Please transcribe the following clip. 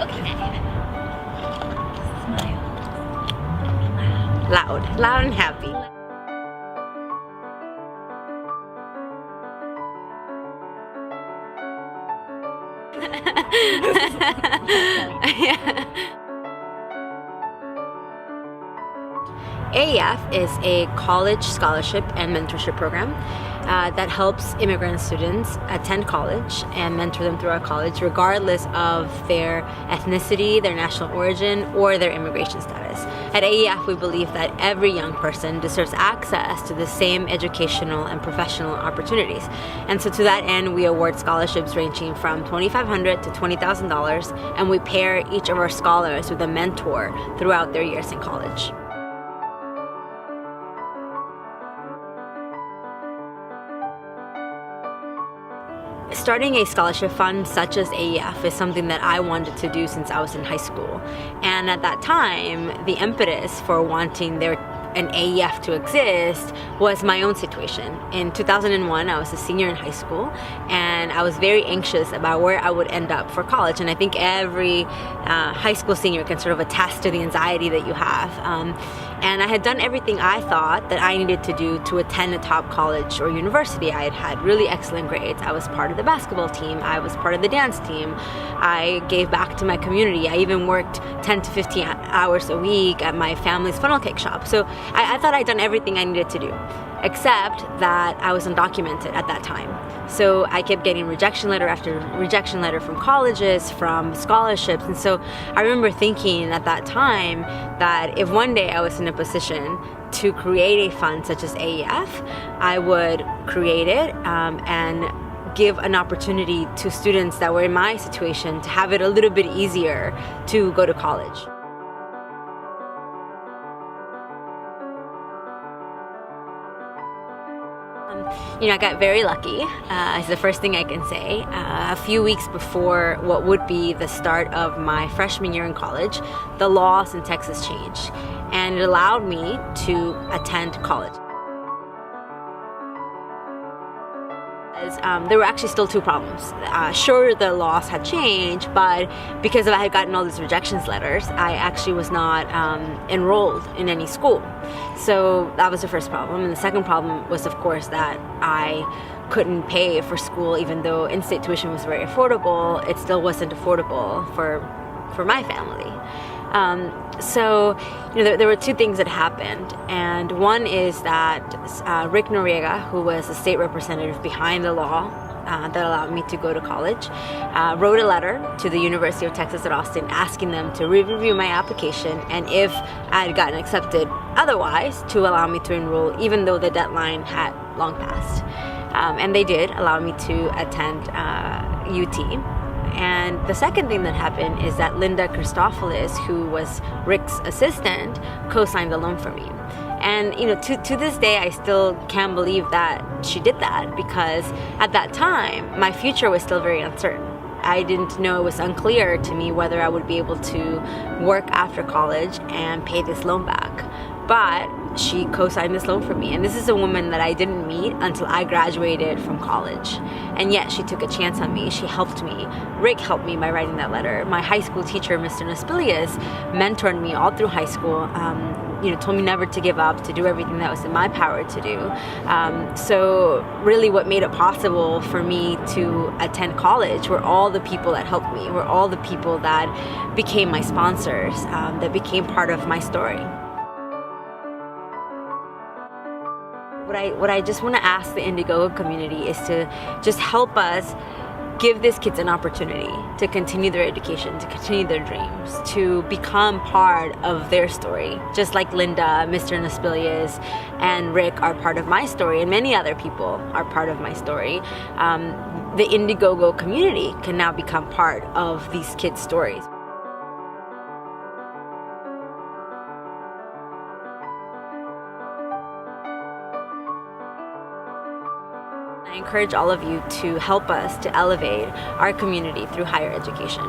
Okay. Smile. Loud and happy. Yeah. AEF is a college scholarship and mentorship program that helps immigrant students attend college and mentor them throughout college regardless of their ethnicity, their national origin, or their immigration status. At AEF, we believe that every young person deserves access to the same educational and professional opportunities. And so to that end, we award scholarships ranging from $2,500 to $20,000, and we pair each of our scholars with a mentor throughout their years in college. Starting a scholarship fund such as AEF is something that I wanted to do since I was in high school. And at that time, the impetus for wanting an AEF to exist was my own situation. In 2001, I was a senior in high school, and I was very anxious about where I would end up for college. And I think every high school senior can sort of attest to the anxiety that you have. And I had done everything I thought that I needed to do to attend a top college or university. I had had really excellent grades. I was part of the basketball team. I was part of the dance team. I gave back to my community. I even worked 10 to 15 hours a week at my family's funnel cake shop. So I thought I'd done everything I needed to do, except that I was undocumented at that time. So I kept getting rejection letter after rejection letter from colleges, from scholarships. And so I remember thinking at that time that if one day I was in a position to create a fund such as AEF, I would create it and give an opportunity to students that were in my situation to have it a little bit easier to go to college. I got very lucky, is the first thing I can say. A few weeks before what would be the start of my freshman year in college, the laws in Texas changed, and it allowed me to attend college. There were actually still two problems. Sure, the laws had changed, but because I had gotten all these rejections letters, I actually was not enrolled in any school. So that was the first problem. And the second problem was, of course, that I couldn't pay for school. Even though in-state tuition was very affordable, it still wasn't affordable for my family. So there were two things that happened, and one is that Rick Noriega, who was the state representative behind the law that allowed me to go to college, wrote a letter to the University of Texas at Austin asking them to review my application, and if I had gotten accepted otherwise, to allow me to enroll even though the deadline had long passed. And they did allow me to attend UT. And the second thing that happened is that Linda Christofelis, who was Rick's assistant, co-signed the loan for me. And to this day, I still can't believe that she did that, because at that time, my future was still very uncertain. I didn't know, it was unclear to me whether I would be able to work after college and pay this loan back. But she co-signed this loan for me. And this is a woman that I didn't meet until I graduated from college. And yet she took a chance on me. She helped me. Rick helped me by writing that letter. My high school teacher, Mr. Naspilius, mentored me all through high school. Told me never to give up, to do everything that was in my power to do. So really what made it possible for me to attend college were all the people that helped me, were all the people that became my sponsors, that became part of my story. What I just want to ask the Indiegogo community is to just help us give these kids an opportunity to continue their education, to continue their dreams, to become part of their story. Just like Linda, Mr. Naspilius, and Rick are part of my story, and many other people are part of my story. The Indiegogo community can now become part of these kids' stories. I encourage all of you to help us to elevate our community through higher education.